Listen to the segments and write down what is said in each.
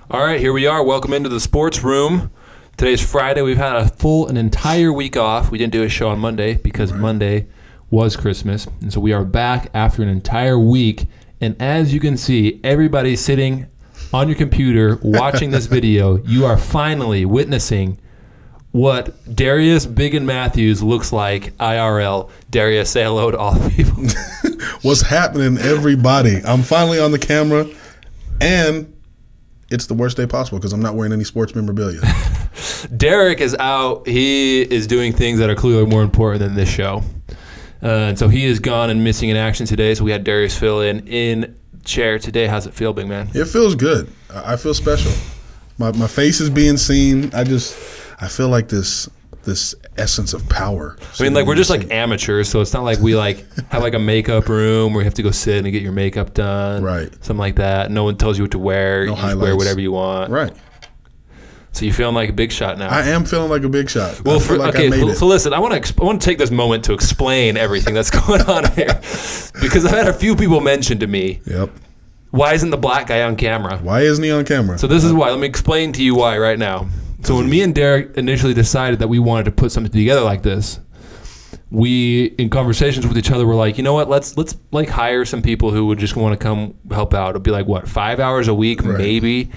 All right, here we are. Welcome into the sports room. Today's Friday. We've had an entire week off. We didn't do a show on Monday because Monday was Christmas. And so we are back after an entire week. And as you can see, everybody sitting on your computer watching this video, you are finally witnessing what Darius Biggen Matthews looks like IRL. Darius, say hello to all the people. What's happening, everybody? I'm finally on the camera, and it's the worst day possible because I'm not wearing any sports memorabilia. Derek is out. He is doing things that are clearly more important than this show. And so he is gone and missing in action today. So we had Darius fill in chair today. How's it feel, big man? It feels good. I feel special. My face is being seen. I feel like this essence of power. I mean, like, we're just like amateurs, so it's not like we like have like a makeup room where you have to go sit and get your makeup done, right? Something like that. No one tells you what to wear. No you highlights. Just wear whatever you want, right? So you feeling like a big shot now? I am feeling like a big shot. Well, so listen, I want to take this moment to explain everything that's going on here because I've had a few people mention to me. Yep. Why isn't the black guy on camera? Why isn't he on camera? So this is why. Let me explain to you why right now. So when me and Derek initially decided that we wanted to put something together like this, we, in conversations with each other, were like, you know what, let's like hire some people who would just want to come help out. It'll be like, what, 5 hours a week, maybe,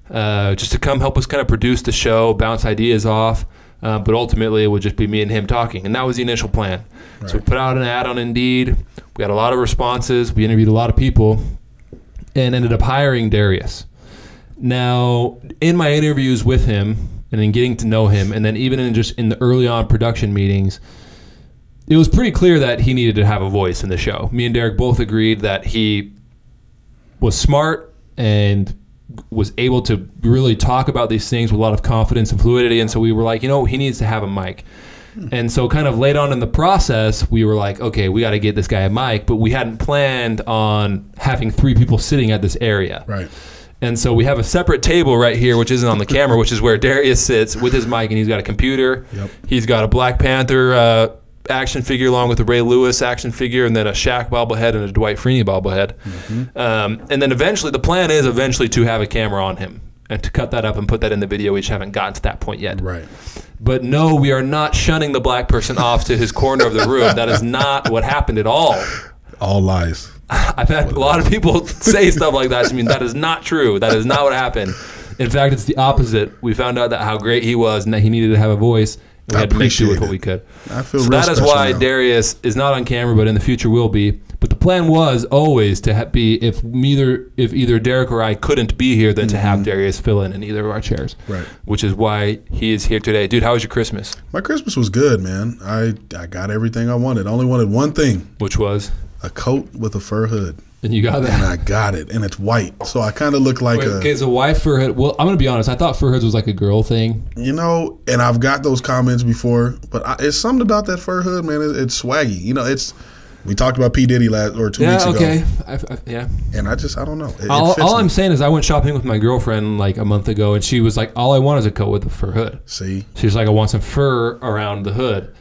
just to come help us kind of produce the show, bounce ideas off. But ultimately, it would just be me and him talking. And that was the initial plan. Right. So we put out an ad on Indeed. We had a lot of responses. We interviewed a lot of people and ended up hiring Darius. Now, in my interviews with him, and in getting to know him, and then even in the early on production meetings, it was pretty clear that he needed to have a voice in the show. Me and Derek both agreed that he was smart and was able to really talk about these things with a lot of confidence and fluidity, and so we were like, you know, he needs to have a mic. And so kind of late on in the process, we were like, okay, we got to get this guy a mic, but we hadn't planned on having 3 people sitting at this area. Right. And so we have a separate table right here, which isn't on the camera, which is where Darius sits with his mic, and he's got a computer. Yep. He's got a Black Panther action figure along with a Ray Lewis action figure, and then a Shaq bobblehead and a Dwight Freeney bobblehead. Mm-hmm. And then eventually, the plan is to have a camera on him and to cut that up and put that in the video. We just haven't gotten to that point yet. Right. But no, we are not shunning the black person off to his corner of the room. That is not what happened at all. All lies. I've had a lot of people say stuff like that to me. That is not true. That is not what happened. In fact, it's the opposite. We found out that how great he was and that he needed to have a voice. And we had to make do with what we could. I feel so that is why now. Darius is not on camera, but in the future will be. But the plan was always to be if either Derek or I couldn't be here, then to have Darius fill in either of our chairs. Right. Which is why he is here today. Dude, how was your Christmas? My Christmas was good, man. I got everything I wanted. I only wanted one thing. Which was? A coat with a fur hood. And you got that? And I got it. And it's white. So I kind of look like Okay, so why fur hood? Well, I'm going to be honest. I thought fur hoods was like a girl thing. You know, and I've got those comments before. But it's something about that fur hood, man. It's swaggy. You know, we talked about P. Diddy 2 weeks ago. Yeah. And I don't know. All I'm saying is I went shopping with my girlfriend like a month ago, and she was like, all I want is a coat with a fur hood. See? She's like, I want some fur around the hood.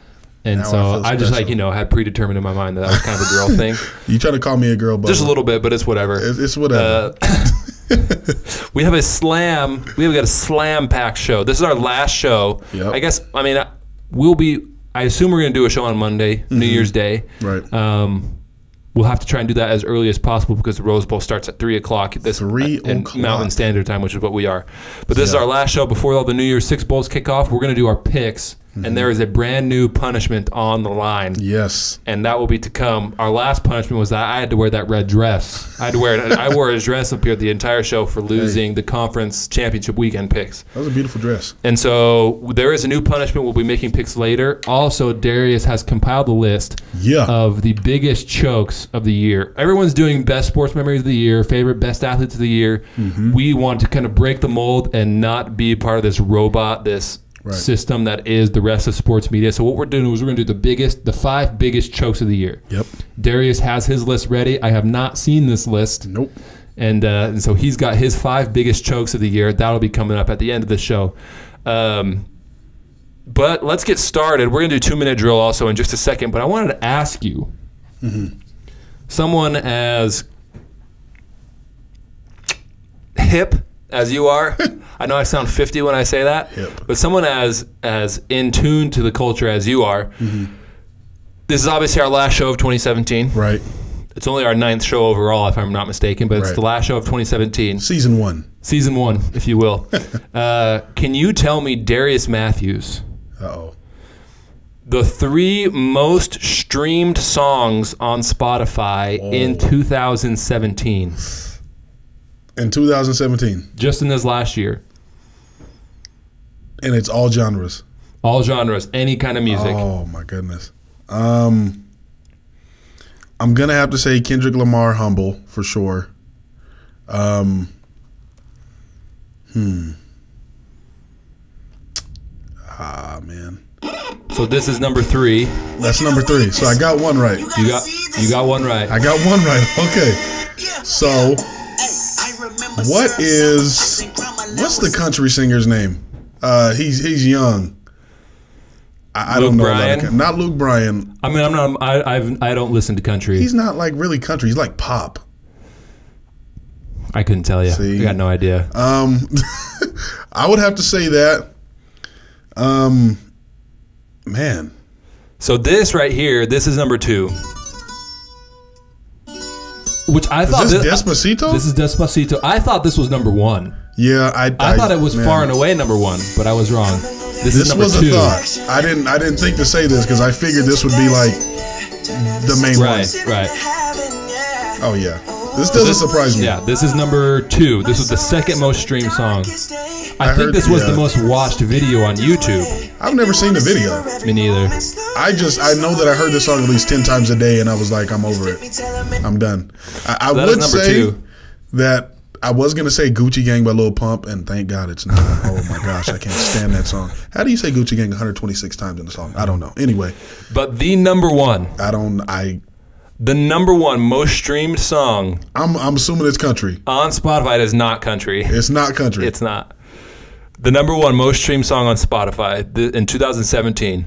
And now so I just had predetermined in my mind that was kind of a girl thing. You trying to call me a girl, Bubba? Just a little bit, but it's whatever. It's whatever. We have a slam pack show. This is our last show. Yep. I assume we're going to do a show on Monday, New Year's Day. Right. We'll have to try and do that as early as possible because the Rose Bowl starts at 3 o'clock. Mountain Standard Time, which is what we are. But this is our last show before all the New Year's 6 bowls kick off. We're going to do our picks. And there is a brand new punishment on the line. Yes. And that will be to come. Our last punishment was that I had to wear that red dress. I wore a dress up here the entire show for losing the conference championship weekend picks. That was a beautiful dress. And so there is a new punishment. We'll be making picks later. Also, Darius has compiled a list of the biggest chokes of the year. Everyone's doing best sports memories of the year, favorite best athletes of the year. We want to kind of break the mold and not be part of this robot, this system that is the rest of sports media. So what we're doing is we're going to do the 5 biggest chokes of the year. Yep. Darius has his list ready. I have not seen this list. Nope. And so he's got his 5 biggest chokes of the year. That'll be coming up at the end of the show. But let's get started. We're going to do 2-minute drill also in just a second. But I wanted to ask you, someone as hip as you are. I know I sound 50 when I say that, but someone as in tune to the culture as you are. This is obviously our last show of 2017. Right. It's only our 9th show overall, if I'm not mistaken, but it's the last show of 2017. Season 1. Season 1, if you will. Can you tell me, Darius Matthews, the 3 most streamed songs on Spotify in 2017? In 2017. Just in this last year. And it's all genres. All genres, any kind of music. Oh, my goodness. I'm going to have to say Kendrick Lamar, Humble, for sure. Man. So this is number 3. That's number 3. So I got one right. You got one right. I got one right. Okay. So what's the country singer's name? He's young. I don't know. Bryan? Not Luke Bryan. I mean, I don't listen to country. He's not like really country. He's like pop. I couldn't tell you. See? I got no idea. I would have to say that. Man. So this right here, this is number 2. Which I thought. Is this Despacito? This is Despacito. I thought this was number 1. Yeah, I thought it was far and away number 1, but I was wrong. This is number was 2. A thought. I didn't think to say this because I figured this would be like the main one. Right. Oh yeah. This doesn't surprise me. Yeah, this is number 2. This was the 2nd most streamed song. I think this was the most watched video on YouTube. I've never seen the video. Me neither. I know that I heard this song at least 10 times a day, and I was like, I'm over it. I'm done. I would say that I was going to say Gucci Gang by Lil Pump, and thank God it's not. Oh my gosh, I can't stand that song. How do you say Gucci Gang 126 times in the song? I don't know. Anyway. But the number 1. The number 1 most streamed song. I'm assuming it's country. On Spotify, it is not country. It's not country. It's not. The number 1 most streamed song on Spotify in 2017.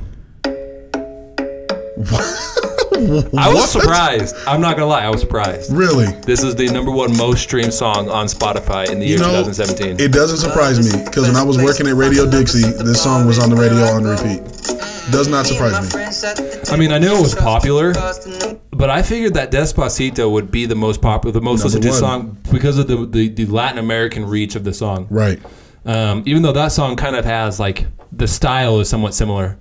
I was surprised. I'm not going to lie. I was surprised. Really? This is the number 1 most streamed song on Spotify in the year 2017. It doesn't surprise me because when I was working at Radio Dixie, this song was on the radio on repeat. Does not surprise me. I mean, I knew it was popular, but I figured that Despacito would be the most popular, the most listened to song because of the Latin American reach of the song. Right. Even though that song kind of has like the style is somewhat similar.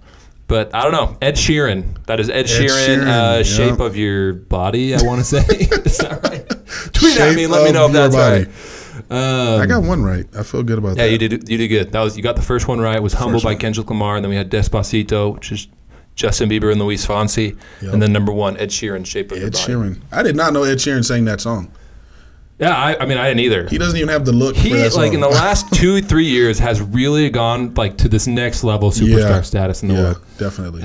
But I don't know. Ed Sheeran. That is Ed Sheeran. Shape of Your Body, I want to say. Is that right? Tweet at me and let me know if that's right. I got one right. I feel good about that. Yeah, you did good. You got the first one right. It was Humble by Kendrick Lamar, and then we had Despacito, which is Justin Bieber and Luis Fonsi, and then number 1, Ed Sheeran, Shape of Your Body. Ed Sheeran. I did not know Ed Sheeran sang that song. Yeah, I mean, I didn't either. He doesn't even have the look for that song. Like in the last 2-3 years has really gone like to this next level superstar status in the world. Definitely.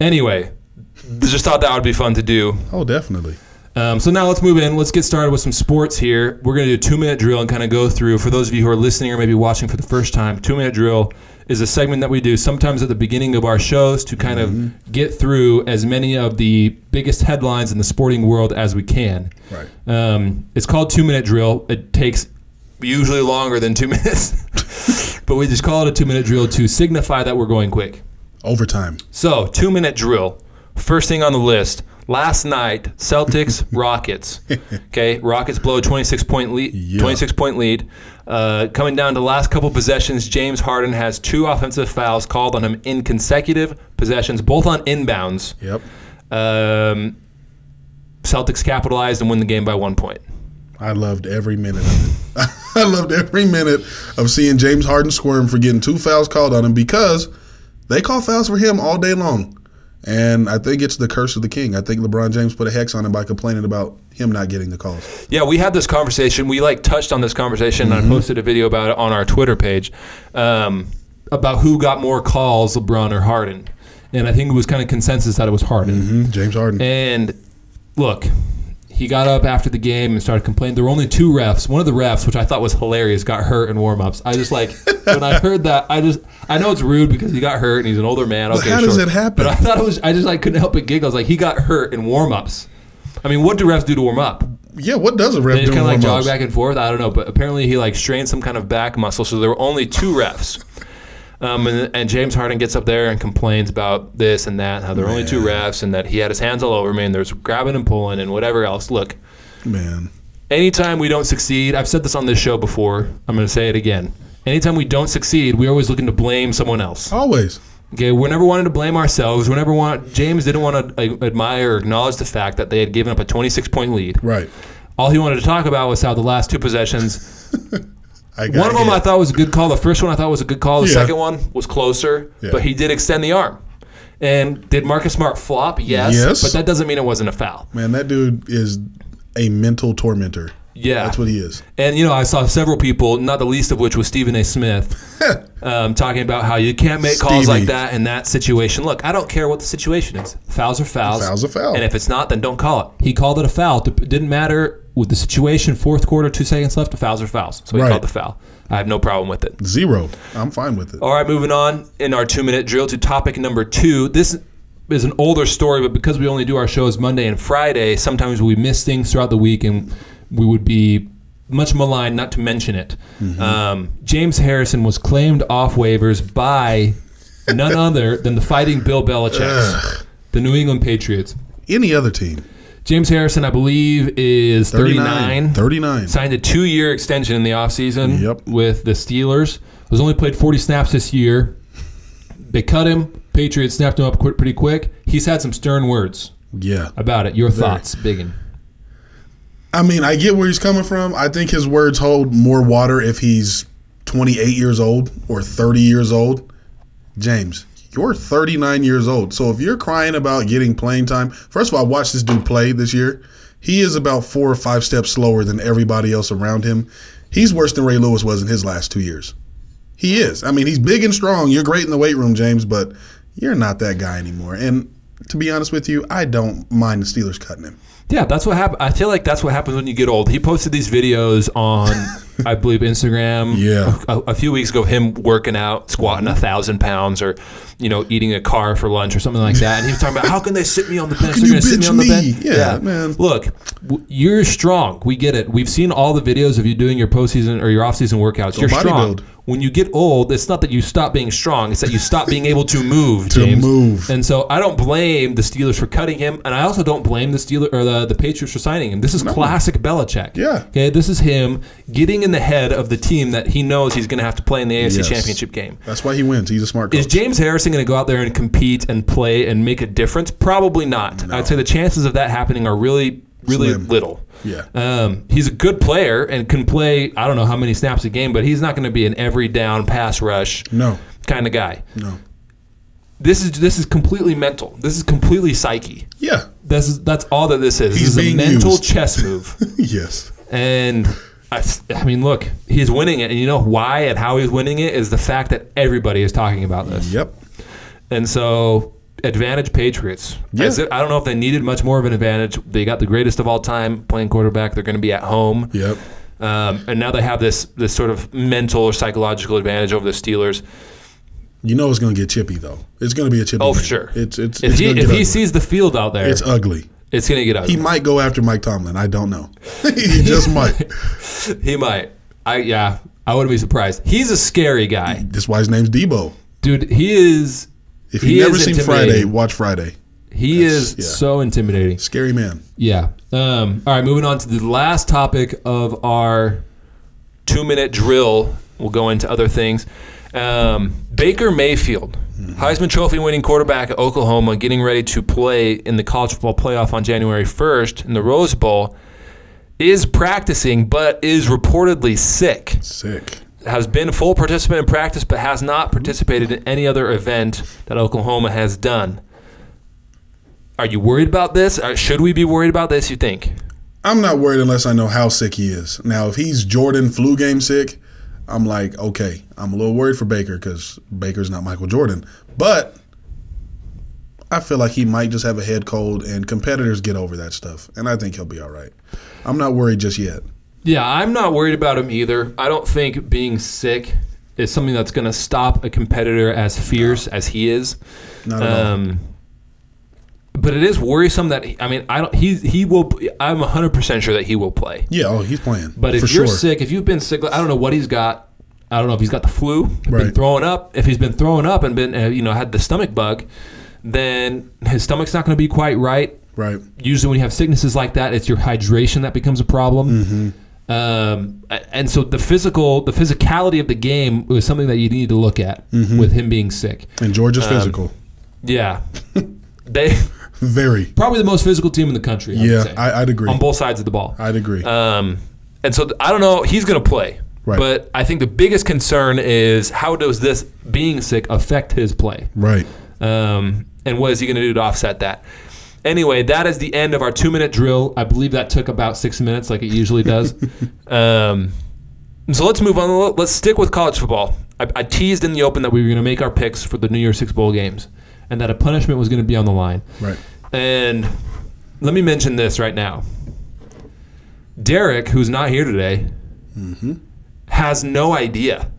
Anyway, just thought that would be fun to do. Oh, definitely. So now let's move in. Let's get started with some sports here. We're going to do a 2-minute drill and kind of go through, for those of you who are listening or maybe watching for the first time, 2-minute drill is a segment that we do sometimes at the beginning of our shows to kind of get through as many of the biggest headlines in the sporting world as we can. Right. It's called 2-minute drill. It takes usually longer than 2 minutes, but we just call it a 2-minute drill to signify that we're going quick. Overtime. So 2-minute drill. First thing on the list. Last night, Celtics, Rockets. Okay, Rockets blow a 26-point lead. Yeah. 26-point lead. Coming down to the last couple possessions, James Harden has 2 offensive fouls called on him in consecutive possessions, both on inbounds. Yep. Celtics capitalized and win the game by 1 point. I loved every minute of it. I loved every minute of seeing James Harden squirm for getting 2 fouls called on him because they call fouls for him all day long. And I think it's the curse of the king. I think LeBron James put a hex on him by complaining about him not getting the calls. Yeah, we had this conversation. We touched on this conversation, and I posted a video about it on our Twitter page about who got more calls, LeBron or Harden. And I think it was kind of consensus that it was Harden. James Harden. And look, he got up after the game and started complaining. There were only 2 refs. One of the refs, which I thought was hilarious, got hurt in warm-ups. I just when I heard that, I know it's rude because he got hurt and he's an older man. Okay, how does it happen? But I thought I just couldn't help but giggle. I was like, he got hurt in warm-ups. I mean, what do refs do to warm up? Yeah, what does a ref they do? Kind of like jog back and forth. I don't know, but apparently he like strained some kind of back muscle. So there were only 2 refs. And James Harden gets up there and complains about this and that, how there were only 2 refs, and that he had his hands all over me, and there's grabbing and pulling and whatever else. Look, man, anytime we don't succeed, I've said this on this show before, I'm going to say it again. Anytime we don't succeed, we're always looking to blame someone else. Always. Okay, we never wanted to blame ourselves. James didn't want to admire or acknowledge the fact that they had given up a 26-point lead. Right. All he wanted to talk about was how the last 2 possessions. One of them I thought was a good call. The first one I thought was a good call. The second one was closer, but he did extend the arm. And did Marcus Smart flop? Yes. But that doesn't mean it wasn't a foul. Man, that dude is a mental tormentor. Yeah. That's what he is. And, I saw several people, not the least of which was Stephen A. Smith, talking about how you can't make calls like that in that situation. Look, I don't care what the situation is. Fouls are fouls. Fouls are fouls. And if it's not, then don't call it. He called it a foul. It didn't matter with the situation, 4th quarter, 2 seconds left, the fouls are fouls. So he called the foul. I have no problem with it. 0. I'm fine with it. All right, moving on in our 2-minute drill to topic number 2. This is an older story, but because we only do our shows Monday and Friday, sometimes we miss things throughout the week, and we would be much maligned not to mention it. James Harrison was claimed off waivers by none other than the Fighting Bill Belichick, the New England Patriots. Any other team. James Harrison, I believe, is 39. 39. Signed a 2-year extension in the offseason with the Steelers. Has only played 40 snaps this year. They cut him. Patriots snapped him up pretty quick. He's had some stern words about it. Your thoughts, Biggen? I mean, I get where he's coming from. I think his words hold more water if he's 28 years old or 30 years old. James, you're 39 years old. So if you're crying about getting playing time, first of all, I watched this dude play this year. He is about 4 or 5 steps slower than everybody else around him. He's worse than Ray Lewis was in his last 2 years. He is. I mean, he's big and strong. You're great in the weight room, James, but you're not that guy anymore. And to be honest with you, I don't mind the Steelers cutting him. Yeah, that's what happened. I feel like that's what happens when you get old. He posted these videos on, I believe, Instagram. A few weeks ago, him working out, squatting 1,000 pounds, or eating a car for lunch or something like that. And he was talking about, how can they sit me on the bench? They're going to sit me on the bench. Yeah, man. Look, you're strong. We get it. We've seen all the videos of you doing your postseason or your offseason workouts. You're strong. When you get old, it's not that you stop being strong. It's that you stop being able to move, James. And so I don't blame the Steelers for cutting him, and I also don't blame the Steelers or the Patriots for signing him. This is classic Belichick. Yeah. Okay, this is him getting in the head of the team that he knows he's going to have to play in the AFC Championship game. That's why he wins. He's a smart coach. Is James Harrison going to go out there and compete and play and make a difference? Probably not. No. I'd say the chances of that happening are really Slim. little. Yeah. He's a good player and can play, I don't know how many snaps a game, but he's not going to be an every down pass rush kind of guy. No. This is completely mental. This is completely psyche. Yeah. That's all that this is. He's this is a mental chess move. Yes. And I mean, look, he's winning it, and you know why and how he's winning it is the fact that everybody is talking about this. Yep. And so, advantage Patriots. Yeah. I don't know if they needed much more of an advantage. They got the greatest of all time playing quarterback. They're going to be at home. Yep. And now they have this sort of mental or psychological advantage over the Steelers. You know it's going to get chippy, though. It's going to be a chippy game. For sure. If he sees the field out there, it's ugly. It's going to get ugly. He might go after Mike Tomlin. I don't know. He just might. He might. I wouldn't be surprised. He's a scary guy. That's why his name's Debo. Dude, he is. If you've never seen Friday, watch Friday. He is so intimidating. Scary man. Yeah. All right, moving on to the last topic of our 2-minute drill. We'll go into other things. Baker Mayfield, Heisman Trophy winning quarterback at Oklahoma, getting ready to play in the college football playoff on January 1st in the Rose Bowl, is practicing but is reportedly sick. Has been a full participant in practice but has not participated in any other event that Oklahoma has done. Are you worried about this? Should we be worried about this, you think? I'm not worried unless I know how sick he is. Now, if he's Jordan flu game sick, I'm like, okay, I'm a little worried for Baker because Baker's not Michael Jordan. But I feel like he might just have a head cold, and competitors get over that stuff, and I think he'll be all right. I'm not worried just yet. Yeah, I'm not worried about him either. I don't think being sick is something that's going to stop a competitor as fierce as he is. Not at all. But it is worrisome that he will. I'm 100% sure that he will play. Yeah, he's playing. But if you're sick, if you've been sick, I don't know what he's got. I don't know if he's got the flu, been throwing up. If he's been throwing up and been had the stomach bug, then his stomach's not going to be quite right. Right. Usually when you have sicknesses like that, it's your hydration that becomes a problem. And so the physicality of the game was something that you need to look at with him being sick. And Georgia's physical. Yeah. They probably the most physical team in the country. I'd agree. On both sides of the ball. I'd agree. And so I don't know. He's going to play. Right. But I think the biggest concern is how does this being sick affect his play? Right. And what is he going to do to offset that? Anyway, that is the end of our 2-minute drill. I believe that took about 6 minutes like it usually does. So let's move on. Let's stick with college football. I teased in the open that we were going to make our picks for the New Year's Six bowl games and that a punishment was going to be on the line. Right. And let me mention this right now. Derek, who's not here today, has no idea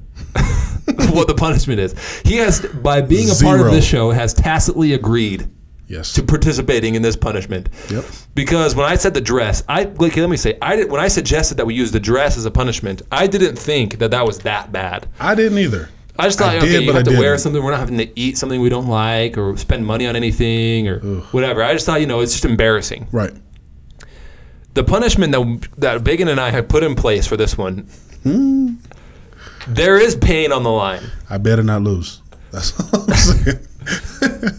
what the punishment is. He has, by being a part of this show, has tacitly agreed to participating in this punishment. Yep. Because when I said the dress, when I suggested that we use the dress as a punishment, I didn't think that was that bad. I didn't either. I just thought, you have to wear something. We're not having to eat something we don't like or spend money on anything or whatever. I just thought, it's just embarrassing. Right. The punishment that Biggen and I had put in place for this one, there is pain on the line. I better not lose. That's all I'm saying.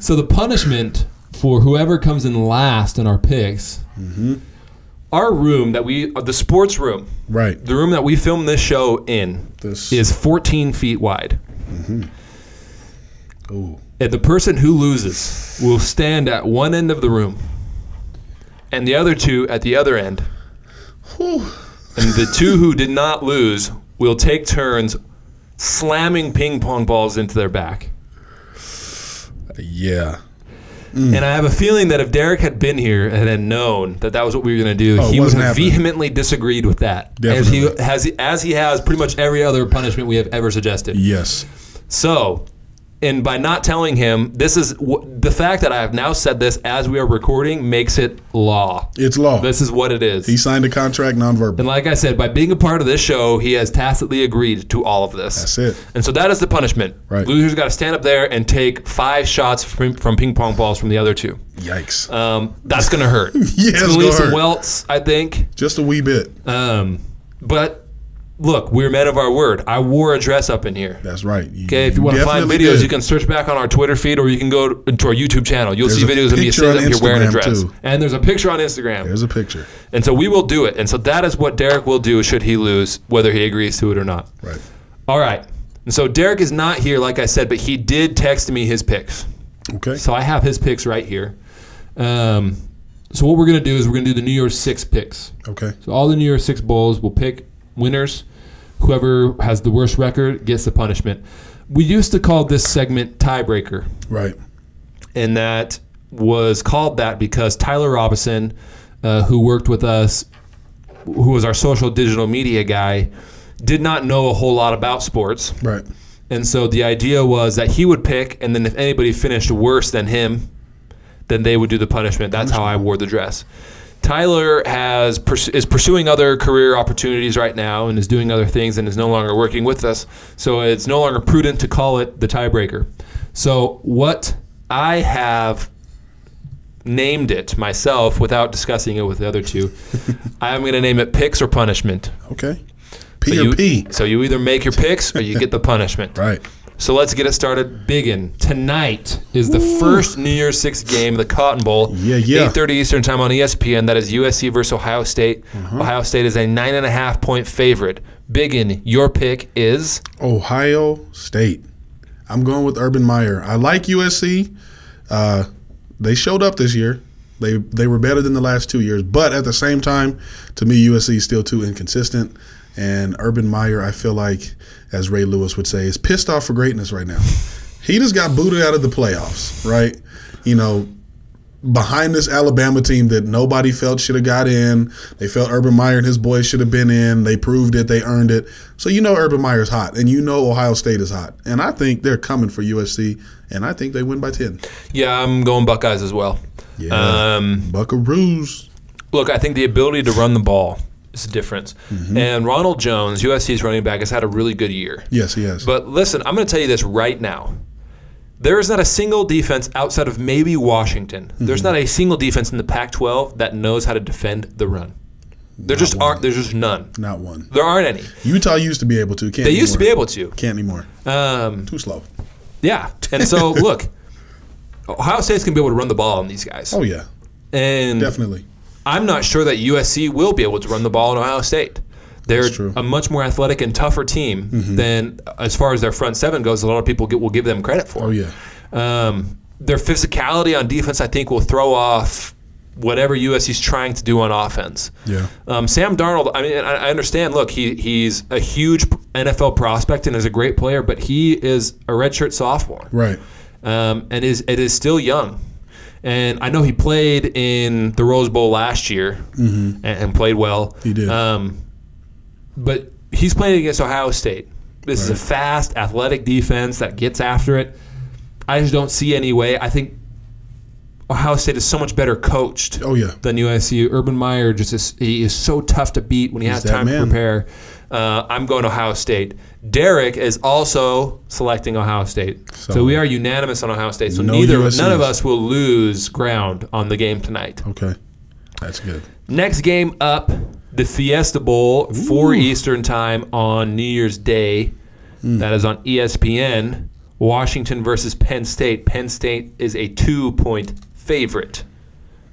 So the punishment for whoever comes in last in our picks, our room the sports room, right? The room that we film this show in is 14 feet wide. Ooh. And the person who loses will stand at one end of the room, and the other two at the other end. Whew. And the two who did not lose will take turns slamming ping pong balls into their back. Yeah. And I have a feeling that if Derek had been here and had known that was what we were going to do, he would have vehemently disagreed with that. Definitely. As he has pretty much every other punishment we have ever suggested. Yes. So, and by not telling him, this is the fact that I have now said this as we are recording makes it law. It's law. This is what it is. He signed a contract nonverbal. And like I said, by being a part of this show, he has tacitly agreed to all of this. That's it. And so that is the punishment. Right. Losers got to stand up there and take 5 shots from ping pong balls from the other two. Yikes. That's going to hurt. It's going to leave some welts, I think. Just a wee bit. But look, we're men of our word. I wore a dress up in here. That's right. Okay, if you want to find videos, you can search back on our Twitter feed or you can go to our YouTube channel. You'll see videos of me sitting up here wearing a dress. Too. And there's a picture on Instagram. There's a picture. And so we will do it. And so that is what Derek will do should he lose, whether he agrees to it or not. Right. All right. And so Derek is not here, like I said, but he did text me his picks. Okay. So I have his picks right here. So what we're going to do is we're going to do the New Year's 6 picks. Okay. So all the New Year's 6 bowls, we'll pick winners. Whoever has the worst record gets the punishment. We used to call this segment Tiebreaker. Right. And that was called that because Tyler Robinson, who worked with us, who was our social digital media guy, did not know a whole lot about sports. Right. And so the idea was that he would pick, and then if anybody finished worse than him, then they would do the punishment. That's how I wore the dress. Tyler is pursuing other career opportunities right now and is doing other things and is no longer working with us. So it's no longer prudent to call it the tiebreaker. So what I have named it myself without discussing it with the other two, I'm going to name it picks or punishment. Okay. P. So you either make your picks or you get the punishment. Right. So let's get it started. Biggen. Tonight is the first New Year's Six game, the Cotton Bowl. 8:30 Eastern Time on ESPN. That is USC versus Ohio State. Ohio State is a 9.5-point favorite. Biggen, your pick is? Ohio State. I'm going with Urban Meyer. I like USC. They showed up this year. They were better than the last 2 years. But at the same time, to me, USC is still too inconsistent. And Urban Meyer, I feel like, as Ray Lewis would say, is pissed off for greatness right now. He just got booted out of the playoffs, right? behind this Alabama team that nobody felt should have got in. They felt Urban Meyer and his boys should have been in. They proved it. They earned it. So you know Urban Meyer's hot, and you know Ohio State is hot. And I think they're coming for USC, and I think they win by 10. Yeah, I'm going Buckeyes as well. Yeah, Buckaroos. Look, I think the ability to run the ball is a difference. And Ronald Jones, USC's running back, has had a really good year. Yes, he has. But listen, I'm going to tell you this right now. There is not a single defense outside of maybe Washington. There's not a single defense in the Pac-12 that knows how to defend the run. There just aren't. There's just none. Not one. There aren't any. Utah used to be able to. Can't they anymore. Used to be able to. Can't anymore. Too slow. Yeah. And so, look, Ohio State's going to be able to run the ball on these guys. Oh, yeah. And definitely. I'm not sure that USC will be able to run the ball in Ohio State. They're a much more athletic and tougher team than, as far as their front seven goes, a lot of people will give them credit for. Oh, yeah. Their physicality on defense, I think, will throw off whatever USC's trying to do on offense. Yeah. Sam Darnold, I mean, I understand, look, he's a huge NFL prospect and is a great player, but he is a redshirt sophomore. Right. And it is still young. And I know he played in the Rose Bowl last year and played well. He did. But he's playing against Ohio State. This is a fast, athletic defense that gets after it. I just don't see any way. I think Ohio State is so much better coached than USC. Urban Meyer he is so tough to beat when he has time to prepare. I'm going Ohio State. Derek is also selecting Ohio State. So we are unanimous on Ohio State. So none of us will lose ground on the game tonight. Okay. That's good. Next game up, the Fiesta Bowl, 4 Eastern time on New Year's Day. That is on ESPN. Washington versus Penn State. Penn State is a 2-point favorite.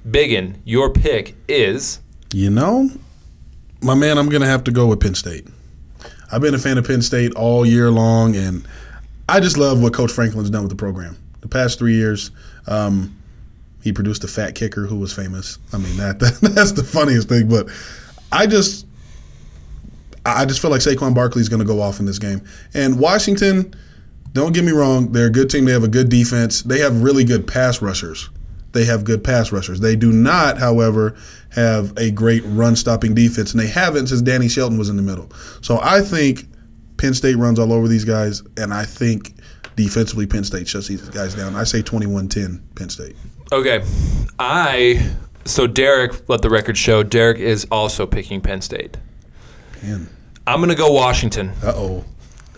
Biggen, your pick is? You know, my man, I'm going to have to go with Penn State. I've been a fan of Penn State all year long, and I just love what Coach Franklin's done with the program. The past 3 years, he produced a fat kicker who was famous. I mean, that's the funniest thing. But I just feel like Saquon Barkley is going to go off in this game. And Washington, don't get me wrong, they're a good team. They have a good defense. They have really good pass rushers. They do not, however, have a great run-stopping defense, and they haven't since Danny Shelton was in the middle. So I think Penn State runs all over these guys, and I think defensively Penn State shuts these guys down. I say 21-10 Penn State. Okay. So Derek, let the record show, Derek is also picking Penn State. Man. I'm going to go Washington. Uh-oh.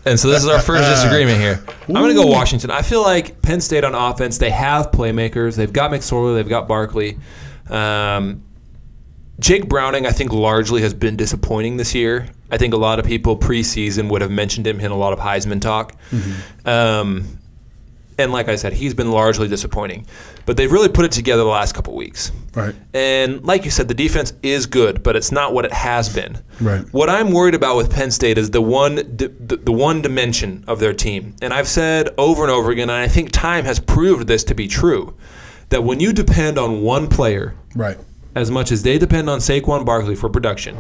And so this is our first disagreement here. I'm going to go Washington. I feel like Penn State on offense, they have playmakers. They've got McSorley. They've got Barkley. Jake Browning, I think, largely has been disappointing this year. I think a lot of people preseason would have mentioned him in a lot of Heisman talk. And like I said, he's been largely disappointing. But they've really put it together the last couple weeks. Right. And like you said, the defense is good, but it's not what it has been. Right. What I'm worried about with Penn State is the one dimension of their team. And I've said over and over again, and I think time has proved this to be true, that when you depend on one player as much as they depend on Saquon Barkley for production,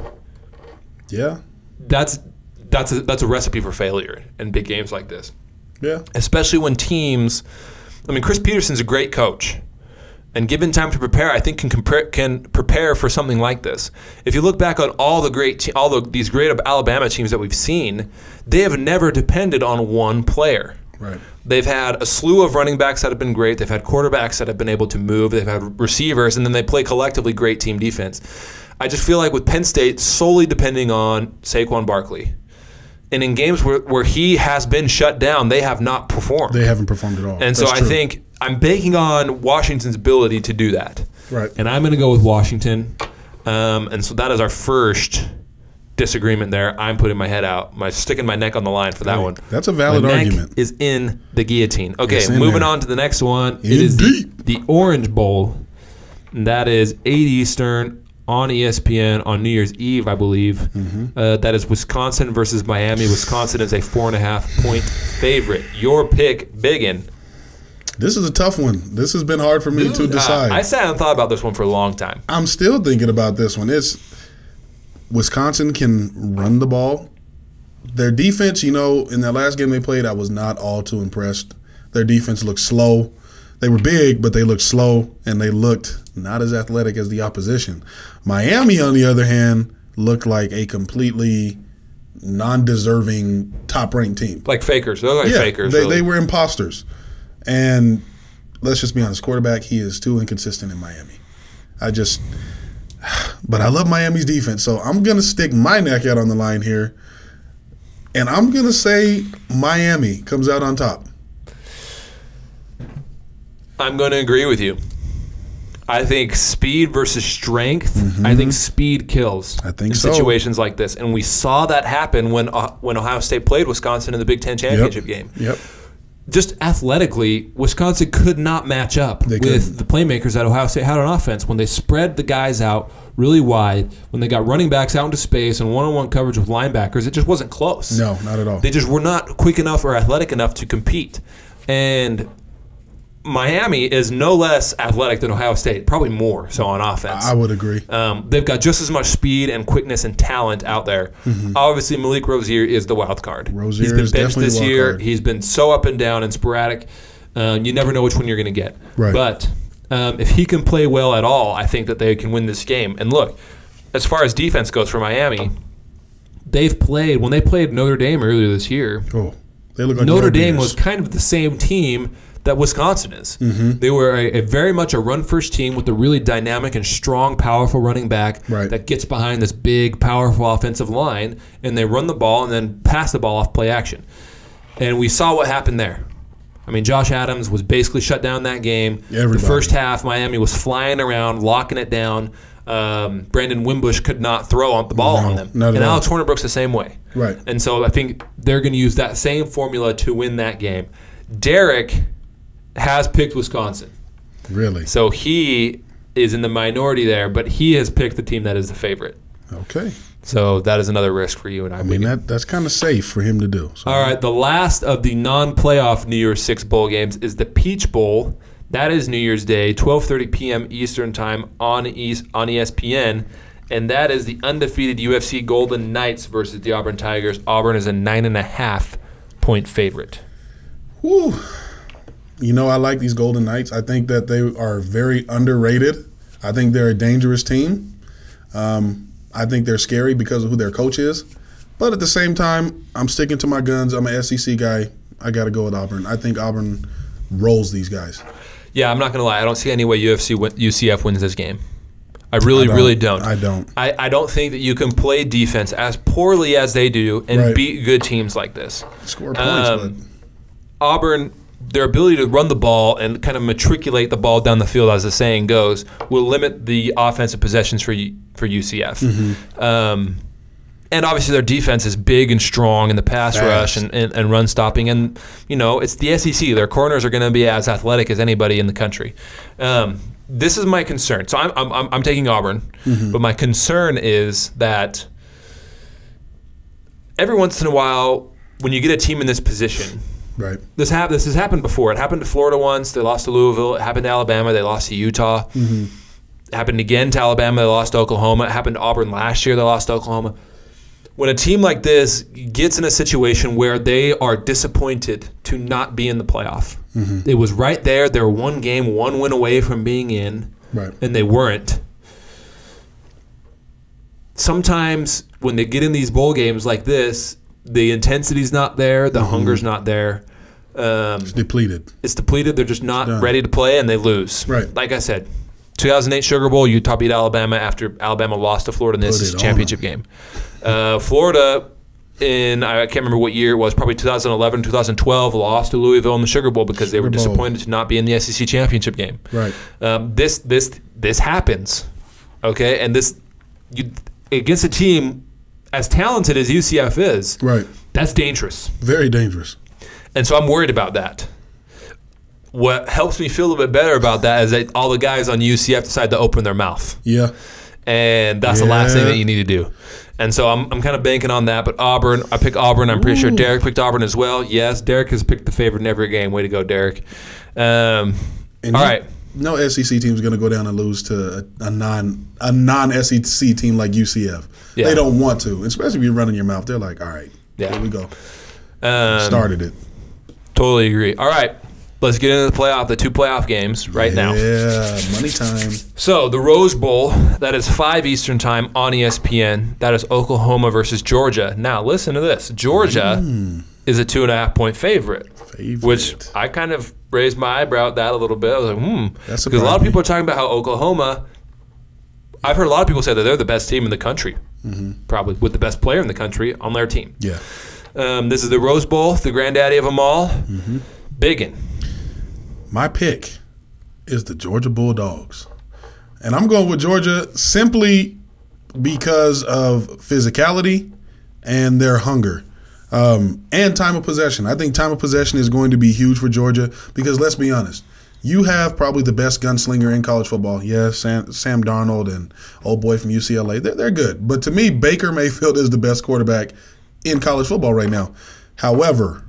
that's a recipe for failure in big games like this. Yeah. Especially when teams, I mean, Chris Peterson's a great coach, and given time to prepare, I think can prepare for something like this. If you look back on all these great Alabama teams that we've seen, they have never depended on one player. Right. They've had a slew of running backs that have been great. They've had quarterbacks that have been able to move. They've had receivers, and then they play collectively great team defense. I just feel like with Penn State solely depending on Saquon Barkley, and in games where he has been shut down, they have not performed. They haven't performed at all. And so I think I'm banking on Washington's ability to do that. Right. And I'm going to go with Washington. And so that is our first disagreement there. I'm putting my head out, sticking my neck on the line for that one. That's a valid argument. Neck is in the guillotine. Okay, moving on to the next one. It is the Orange Bowl. And that is 8 Eastern on ESPN on New Year's Eve, I believe. That is Wisconsin versus Miami. Wisconsin is a 4.5-point favorite. Your pick, Biggen. This is a tough one. This has been hard for me to decide. I sat and thought about this one for a long time. I'm still thinking about this one. Wisconsin can run the ball. Their defense, in that last game they played, I was not all too impressed. Their defense looked slow. They were big, but they looked slow, and they looked not as athletic as the opposition. Miami, on the other hand, looked like a completely non-deserving top-ranked team. Like fakers. They're like fakers. They were imposters. And let's just be honest, quarterback, he is too inconsistent in Miami. But I love Miami's defense, so I'm going to stick my neck out on the line here, and I'm going to say Miami comes out on top. I'm going to agree with you. I think speed versus strength, I think speed kills in situations like this. And we saw that happen when Ohio State played Wisconsin in the Big Ten championship game. Yep. Just athletically, Wisconsin could not match up with the playmakers that Ohio State had on offense when they spread the guys out really wide, when they got running backs out into space and one-on-one coverage with linebackers. It just wasn't close. No, not at all. They just were not quick enough or athletic enough to compete. And Miami is no less athletic than Ohio State, probably more so on offense. I would agree. They've got just as much speed and quickness and talent out there. Obviously, Malik Rozier is the wild card. Rozier He's been benched this year. Card. He's been so up and down and sporadic. You never know which one you're going to get. Right. But if he can play well at all, I think that they can win this game. And look, as far as defense goes for Miami, when they played Notre Dame earlier this year, they look like Notre Dame was kind of the same team that Wisconsin is. They were a very much a run-first team with a really dynamic and strong, powerful running back that gets behind this big, powerful offensive line, and they run the ball and then pass the ball off play action. And we saw what happened there. I mean, Josh Adams was basically shut down that game. The first half, Miami was flying around, locking it down. Brandon Wimbush could not throw the ball on them. And Alex Hornibrook's the same way. Right. And so I think they're going to use that same formula to win that game. Derek has picked Wisconsin. Really? So he is in the minority there, but he has picked the team that is the favorite. Okay. So that is another risk for you and I. I mean, that's kind of safe for him to do. So. All right, the last of the non-playoff New Year's Six bowl games is the Peach Bowl. That is New Year's Day, 12:30 p.m. Eastern Time on ESPN, and that is the undefeated UFC Golden Knights versus the Auburn Tigers. Auburn is a 9.5-point favorite. Whew. You know, I like these Golden Knights. I think that they are very underrated. I think they're a dangerous team. I think they're scary because of who their coach is. But at the same time, I'm sticking to my guns. I'm an SEC guy. I got to go with Auburn. I think Auburn rolls these guys. Yeah, I'm not going to lie. I don't see any way UCF wins this game. I really don't. I don't. I don't think that you can play defense as poorly as they do and beat good teams like this. Score points, Auburn, their ability to run the ball and kind of matriculate the ball down the field, as the saying goes, will limit the offensive possessions for UCF. And obviously their defense is big and strong in the pass rush and run stopping. And, you know, it's the SEC. Their corners are going to be as athletic as anybody in the country. This is my concern. So I'm taking Auburn. But my concern is that every once in a while, when you get a team in this position – This has happened before. It happened to Florida once. They lost to Louisville. It happened to Alabama. They lost to Utah. It happened again to Alabama. They lost to Oklahoma. It happened to Auburn last year. They lost to Oklahoma. When a team like this gets in a situation where they are disappointed to not be in the playoff, it was right there. They were one game, one win away from being in, and they weren't. Sometimes when they get in these bowl games like this, the intensity's not there. The hunger's not there. It's depleted. It's depleted. They're just not ready to play, and they lose. Like I said, 2008 Sugar Bowl, Utah beat Alabama after Alabama lost to Florida in the SEC championship game. Florida, I can't remember what year it was, probably 2011, 2012, lost to Louisville in the Sugar Bowl because they were disappointed to not be in the SEC championship game. This happens, okay? And against a team as talented as UCF is, that's dangerous. Very dangerous. And so I'm worried about that. What helps me feel a little bit better about that is that all the guys on UCF decide to open their mouth. And that's the last thing that you need to do. And so I'm kind of banking on that. But Auburn, I pick Auburn. I'm pretty sure Derek picked Auburn as well. Yes, Derek has picked the favorite in every game. Way to go, Derek. All right. No SEC team is going to go down and lose to a non-SEC team like UCF. They don't want to, especially if you're running your mouth. They're like, all right, here we go. Started it. Totally agree. All right. let's get into the 2 playoff games right now. Yeah, money time. So the Rose Bowl, that is 5 Eastern time on ESPN. That is Oklahoma versus Georgia. Now listen to this. Georgia is a 2.5-point favorite, which I kind of raised my eyebrow at that a little bit. I was like, That's because a lot of people are talking about how Oklahoma. I've heard a lot of people say that they're the best team in the country, probably with the best player in the country on their team. Yeah. This is the Rose Bowl, the granddaddy of them all. Biggen. My pick is the Georgia Bulldogs. And I'm going with Georgia simply because of physicality and their hunger. And time of possession. I think time of possession is going to be huge for Georgia because let's be honest, you have probably the best gunslinger in college football. Yes, Sam Darnold and old boy from UCLA. They're good. But to me, Baker Mayfield is the best quarterback in college football right now. However,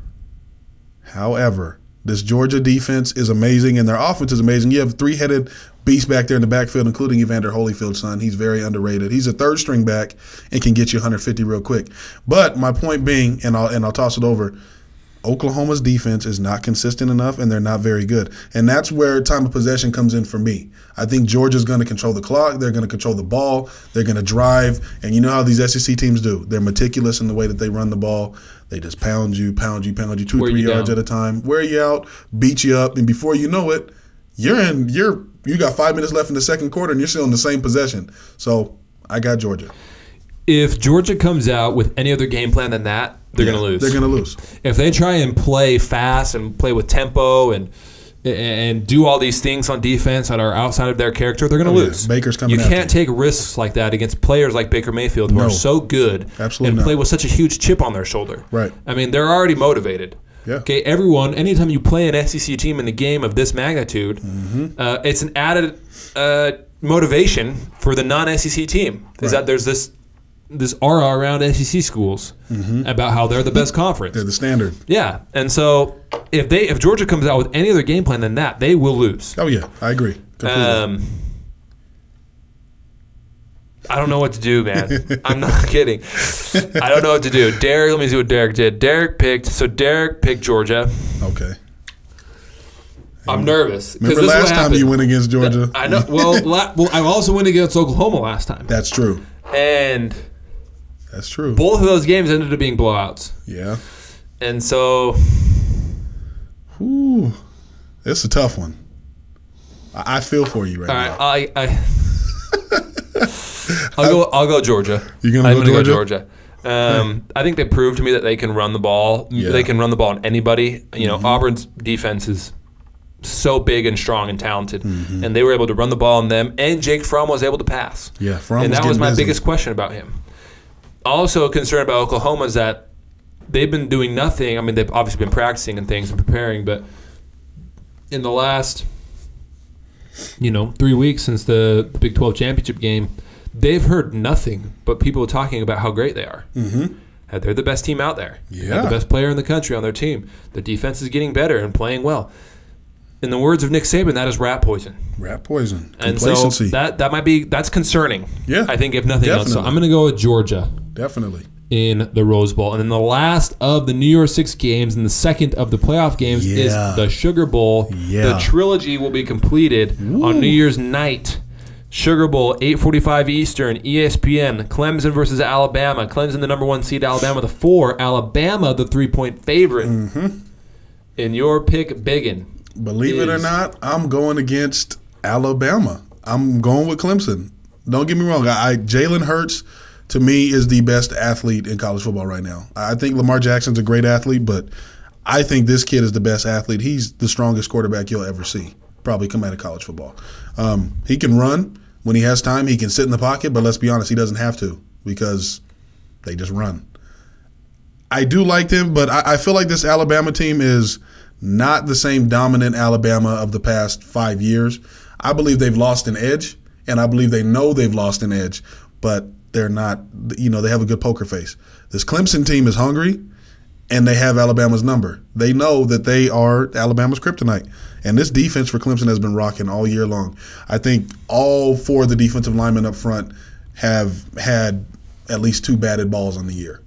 this Georgia defense is amazing and their offense is amazing. You have 3-headed beast back there in the backfield, including Evander Holyfield's son. He's very underrated. He's a third-string back and can get you 150 real quick. But my point being, and I'll toss it over, Oklahoma's defense is not consistent enough, and they're not very good. And that's where time of possession comes in for me. I think Georgia's going to control the clock. They're going to control the ball. They're going to drive. And you know how these SEC teams do. They're meticulous in the way that they run the ball. They just pound you 2 or 3 yards at a time, wear you out, beat you up, and before you know it, you got 5 minutes left in the second quarter, and you're still in the same possession. So I got Georgia. If Georgia comes out with any other game plan than that, they're going to lose. They're going to lose. If they try and play fast and play with tempo and do all these things on defense that are outside of their character, they're going to lose. Baker's coming. You can't take risks like that against players like Baker Mayfield who are so good and play with such a huge chip on their shoulder. Right. I mean, they're already motivated. Yeah. Okay, everyone, anytime you play an SEC team in a game of this magnitude, it's an added motivation for the non-SEC team. Is that there's this aura around SEC schools about how they're the best conference. They're the standard. Yeah, and so if Georgia comes out with any other game plan than that, they will lose. Oh yeah, I agree completely. I don't know what to do, man. I'm not kidding. I don't know what to do. Derek, let me see what Derek did. Derek picked Georgia. Okay. I'm nervous. Remember last time you went against Georgia? I know. Well, I also went against Oklahoma last time. That's true. And that's true. Both of those games ended up being blowouts. Yeah. And so, it's a tough one. I feel for you right now. All right, I'll go Georgia. You're gonna go Georgia? I think they proved to me that they can run the ball. Yeah. They can run the ball on anybody. You know, Auburn's defense is so big and strong and talented, and they were able to run the ball on them. And Jake Fromm was able to pass. Yeah, Fromm. And that was my biggest question about him. Also, concerned about Oklahoma is that they've been doing nothing. I mean, they've obviously been practicing and things and preparing, but in the last 3 weeks since the Big 12 championship game, they've heard nothing but people talking about how great they are. They're the best team out there. Yeah. The best player in the country on their team. The defense is getting better and playing well. In the words of Nick Saban, that is rat poison. Rat poison. And so that's concerning. Yeah. I think if nothing else. So I'm going to go with Georgia. Definitely. In the Rose Bowl. And then the last of the New Year's Six games and the second of the playoff games is the Sugar Bowl. Yeah. The trilogy will be completed on New Year's night. Sugar Bowl, 8:45 Eastern, ESPN, Clemson versus Alabama. Clemson, the number 1 seed, Alabama, the 4. Alabama, the 3-point favorite. In your pick, Biggen. Believe it or not, I'm going against Alabama. I'm going with Clemson. Don't get me wrong. Jalen Hurts, to me, is the best athlete in college football right now. I think Lamar Jackson's a great athlete, but I think this kid is the best athlete. He's the strongest quarterback you'll ever see, probably come out of college football. He can run. When he has time, he can sit in the pocket, but let's be honest, he doesn't have to because they just run. I do like him, but I feel like this Alabama team is not the same dominant Alabama of the past 5 years. I believe they've lost an edge, and I believe they know they've lost an edge, but they're not, they have a good poker face. This Clemson team is hungry, and they have Alabama's number. They know that they are Alabama's kryptonite. And this defense for Clemson has been rocking all year long. I think all 4 of the defensive linemen up front have had at least 2 batted balls on the year.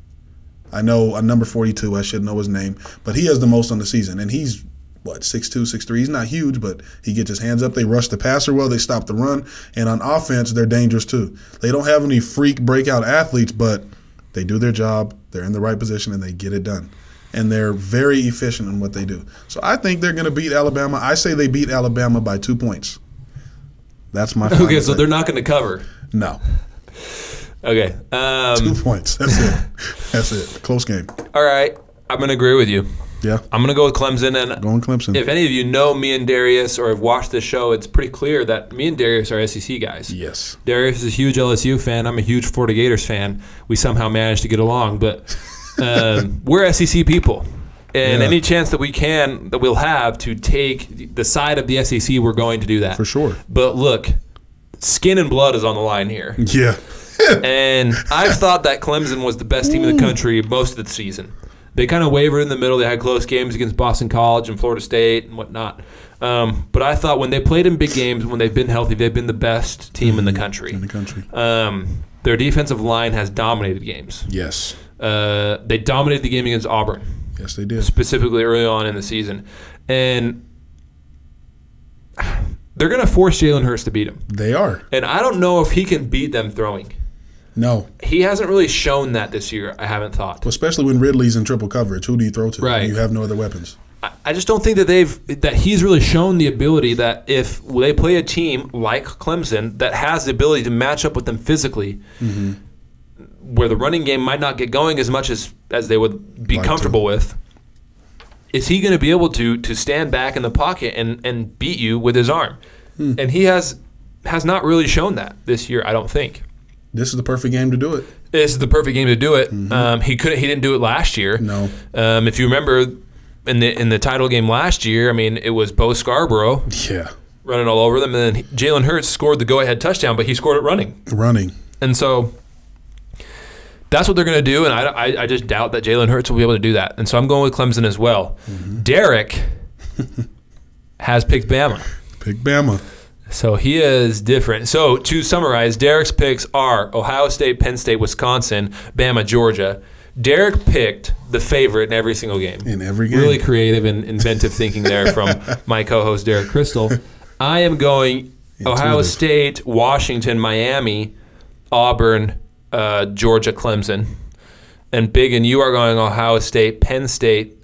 I know number 42, I should know his name, but he has the most on the season, and he's 6'2", 6'3". He's not huge, but he gets his hands up. They rush the passer well. They stop the run. And on offense, they're dangerous too. They don't have any freak breakout athletes, but they do their job. They're in the right position, and they get it done. And they're very efficient in what they do. So I think they're going to beat Alabama. I say they beat Alabama by 2 points. That's my final Okay, so pick. they're not going to cover. No. Okay. 2 points. That's it. That's it. Close game. All right. I'm going to agree with you. Yeah. I'm going to go with Clemson. And going Clemson. If any of you know me and Darius or have watched this show, it's pretty clear that me and Darius are SEC guys. Yes. Darius is a huge LSU fan. I'm a huge Florida Gators fan. We somehow managed to get along, but we're SEC people. And any chance that we'll have to take the side of the SEC, we're going to do that. For sure. But look, skin and blood is on the line here. Yeah. And I've thought that Clemson was the best team in the country most of the season. They kind of wavered in the middle. They had close games against Boston College and Florida State and whatnot. But I thought when they played in big games, when they've been healthy, they've been the best team in the country. Their defensive line has dominated games. Yes. They dominated the game against Auburn. Yes, they did. Specifically early on in the season. And they're going to force Jalen Hurts to beat them. They are. And I don't know if he can beat them throwing. No. He hasn't really shown that this year, I haven't thought. Well, especially when Ridley's in triple coverage. Who do you throw to? Right. You have no other weapons. I just don't think that he's really shown the ability that if they play a team like Clemson that has the ability to match up with them physically, where the running game might not get going as much as they would be comfortable with, is he going to be able to stand back in the pocket and beat you with his arm? And he has not really shown that this year, I don't think. This is the perfect game to do it. This is the perfect game to do it. He didn't do it last year. No. If you remember in the title game last year, I mean, it was Bo Scarborough running all over them, and then Jalen Hurts scored the go-ahead touchdown, but he scored it running. And so that's what they're going to do, and I just doubt that Jalen Hurts will be able to do that. And so I'm going with Clemson as well. Derek has picked Bama. Pick Bama. So he is different. So to summarize, Derek's picks are Ohio State, Penn State, Wisconsin, Bama, Georgia. Derek picked the favorite in every single game. In every game. Really creative and inventive thinking there from my co-host, Derek Crystal. I am going Ohio State, Washington, Miami, Auburn, Georgia, Clemson. And Biggen, you are going Ohio State, Penn State,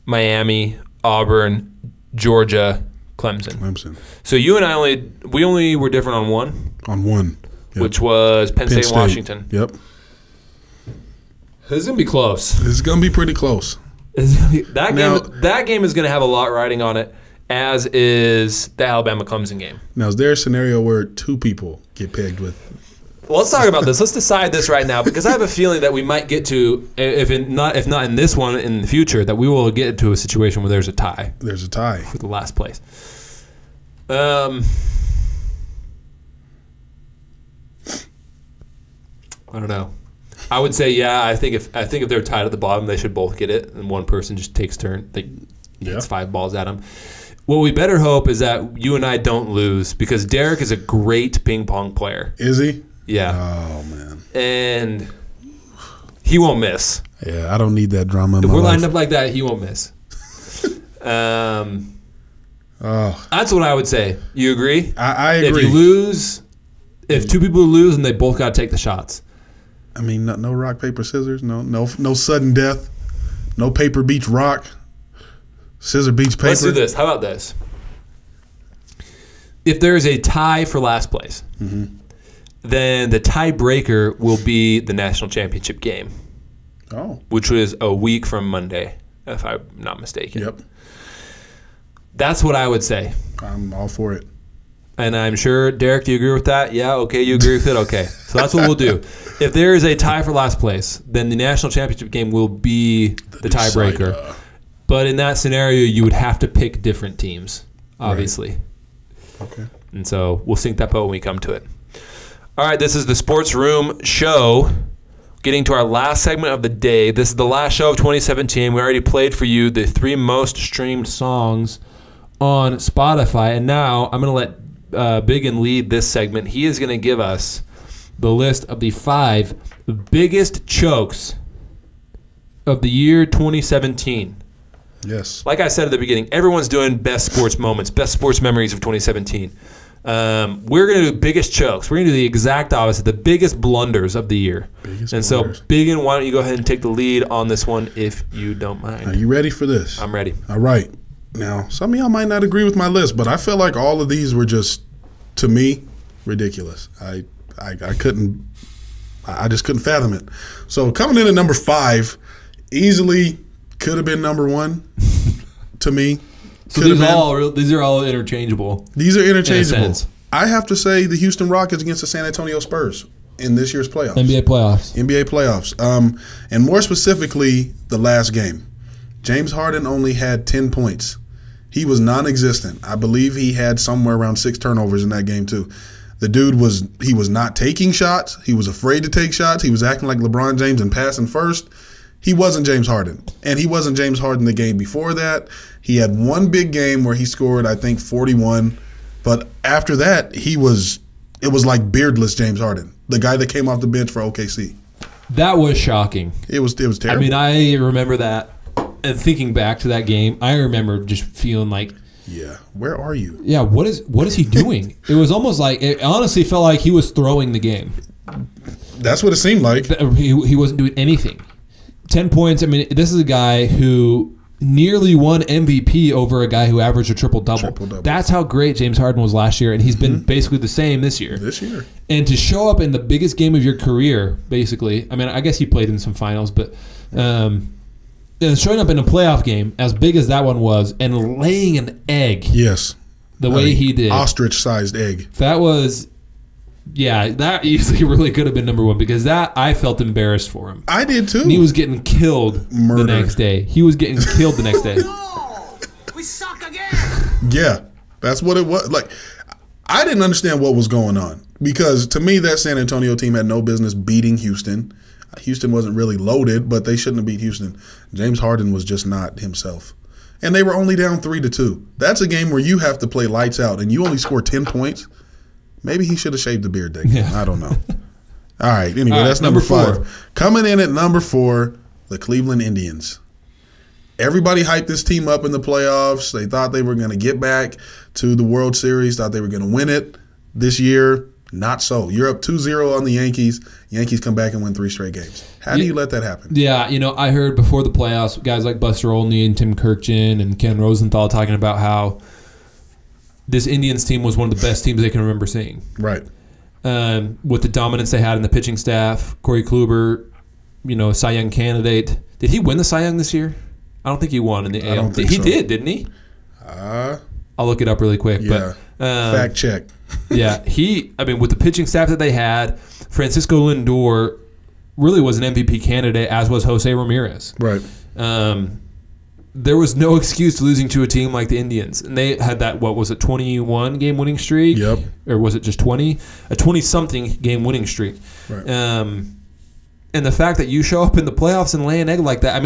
Miami, Auburn, Georgia, Clemson. So you and I only were different on one. On one. Yep. Which was Penn State and Washington. Yep. This is going to be close. This is going to be pretty close. That game is going to have a lot riding on it, as is the Alabama-Clemson game. Now, is there a scenario where two people get pegged with? Well, let's talk about this. Let's decide this right now, because I have a feeling that we might get to, if not in this one, in the future, that we will get to a situation where there's a tie. There's a tie for the last place. I don't know. I would say, yeah. I think if they're tied at the bottom, they should both get it, and one person just takes turn. Hits 5 balls at them. What we better hope is that you and I don't lose, because Derek is a great ping pong player. Is he? Yeah. Oh man. And he won't miss. Yeah, I don't need that drama in if my we're life. lined up like that, he won't miss. That's what I would say. You agree? I agree. If you lose, if two people lose and they both got to take the shots. I mean, no rock, paper, scissors. No sudden death. No paper beats rock. Scissor beats paper. Let's do this. How about this? If there is a tie for last place, then the tiebreaker will be the national championship game. Oh. Which was a week from Monday, if I'm not mistaken. Yep. That's what I would say. I'm all for it. And I'm sure, Derek, do you agree with that? Yeah, okay, you agree with it? Okay. So that's what we'll do. If there is a tie for last place, then the national championship game will be the tiebreaker. But in that scenario, you would have to pick different teams, obviously. Right. Okay. And so we'll sink that boat when we come to it. All right, this is the Sports Room Show. Getting to our last segment of the day. This is the last show of 2017. We already played for you the 3 most streamed songs on Spotify. And now I'm going to let Biggen lead this segment. He is going to give us the list of the 5 biggest chokes of the year 2017. Yes. Like I said at the beginning, everyone's doing best sports moments, best sports memories of 2017. We're going to do biggest chokes. We're going to do the exact opposite, the biggest blunders of the year. So, Biggen, why don't you go ahead and take the lead on this one if you don't mind. Are you ready for this? I'm ready. All right. Now, some of y'all might not agree with my list, but I feel like all of these were just, to me, ridiculous. I just couldn't fathom it. So coming in at number 5, easily could have been number 1 to me. So these are all interchangeable. These are interchangeable. I have to say the Houston Rockets against the San Antonio Spurs in this year's playoffs. NBA playoffs. And more specifically, the last game. James Harden only had 10 points. He was non-existent. I believe he had somewhere around 6 turnovers in that game too. The dude was not taking shots. He was afraid to take shots. He was acting like LeBron James and passing first. He wasn't James Harden. And he wasn't James Harden the game before that. He had one big game where he scored, I think, 41. But after that, it was like beardless James Harden, the guy that came off the bench for OKC. That was shocking. It was terrible. I mean, I remember that. And thinking back to that game, I remember just feeling like, yeah, where are you? Yeah, what is he doing? It was almost like, it honestly felt like he was throwing the game. That's what it seemed like. He wasn't doing anything. 10 points. I mean, this is a guy who nearly won MVP over a guy who averaged a triple-double. That's how great James Harden was last year, and he's been basically the same this year. And to show up in the biggest game of your career, basically, I mean, I guess he played in some finals, but showing up in a playoff game as big as that one was and laying an egg. Yes. The way he did. Ostrich-sized egg. That was... Yeah, that easily really could have been number 1 because that I felt embarrassed for him. I did too. And he was getting killed the next day. No, we suck again. Yeah, that's what it was. Like, I didn't understand what was going on because to me that San Antonio team had no business beating Houston. Houston wasn't really loaded, but they shouldn't have beat Houston. James Harden was just not himself. And they were only down 3-2. That's a game where you have to play lights out and you only score 10 points. Maybe he should have shaved the beard that game. Yeah. I don't know. All right. Anyway, that's number 5. Coming in at number 4, the Cleveland Indians. Everybody hyped this team up in the playoffs. They thought they were going to get back to the World Series, thought they were going to win it this year. Not so. You're up 2-0 on the Yankees. Yankees come back and win 3 straight games. How do you let that happen? Yeah, I heard before the playoffs, guys like Buster Olney and Tim Kurkjian and Ken Rosenthal talking about how this Indians team was one of the best teams they can remember seeing. Right. With the dominance they had in the pitching staff, Corey Kluber, Cy Young candidate. Did he win the Cy Young this year? I don't think he won in the AL. I don't think he so. did, didn't he? I'll look it up really quick. Yeah. But, fact check. Yeah. With the pitching staff that they had, Francisco Lindor really was an MVP candidate, as was Jose Ramirez. Right. There was no excuse to losing to a team like the Indians. And they had that, 21 game winning streak? Yep. Or was it just 20? A 20-something game winning streak. Right. And the fact that you show up in the playoffs and lay an egg like that,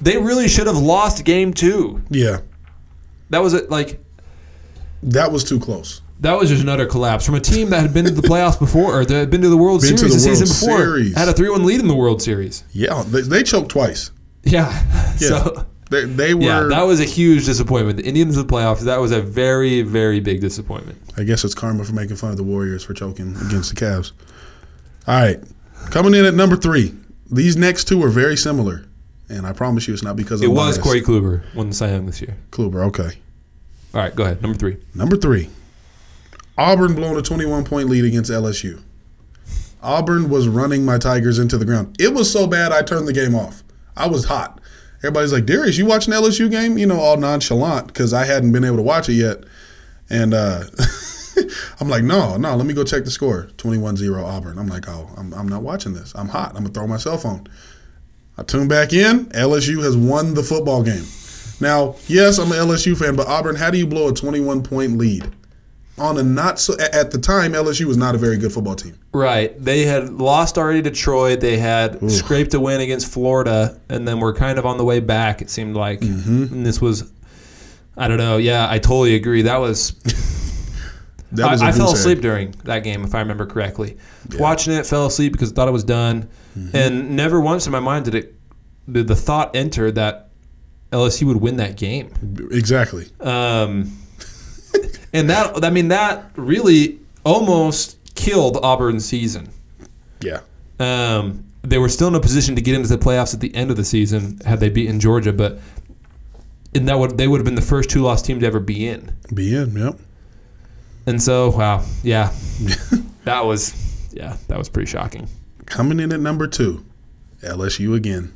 they really should have lost game 2. Yeah. That was that was too close. That was just an utter collapse from a team that had been to the playoffs before, or that had been to the World Series the season before. Had a 3-1 lead in the World Series. Yeah, they choked twice. Yeah. So they were. Yeah, that was a huge disappointment. The Indians in the playoffs, that was a very, very big disappointment. I guess it's karma for making fun of the Warriors for choking against the Cavs. All right, coming in at number 3. These next 2 are very similar, and I promise you it's not because of it was Corey Kluber won the Cy Young this year. Kluber, okay. All right, go ahead. Number 3. Number 3. Auburn blowing a 21-point lead against LSU. Auburn was running my Tigers into the ground. It was so bad I turned the game off. I was hot. Everybody's like, Darius, you watching the LSU game? All nonchalant because I hadn't been able to watch it yet. And I'm like, no, let me go check the score. 21-0 Auburn. I'm like, oh, I'm not watching this. I'm hot. I'm going to throw my cell phone. I tune back in. LSU has won the football game. Now, yes, I'm an LSU fan, but Auburn, how do you blow a 21-point lead? On a at the time, LSU was not a very good football team. Right. They had lost already to Troy. They had scraped a win against Florida, and then were kind of on the way back, it seemed like. Mm-hmm. And this was, I don't know. Yeah, I totally agree. That was I fell asleep during that game, if I remember correctly. Yeah. Watching it, fell asleep because I thought it was done. Mm-hmm. And never once in my mind did the thought enter that LSU would win that game. Exactly. And that really almost killed Auburn's season. Yeah. They were still in a position to get into the playoffs at the end of the season had they beaten Georgia, but they would have been the first 2-loss team to ever be in. Yep. And so, wow, yeah, that was pretty shocking. Coming in at number 2, LSU again.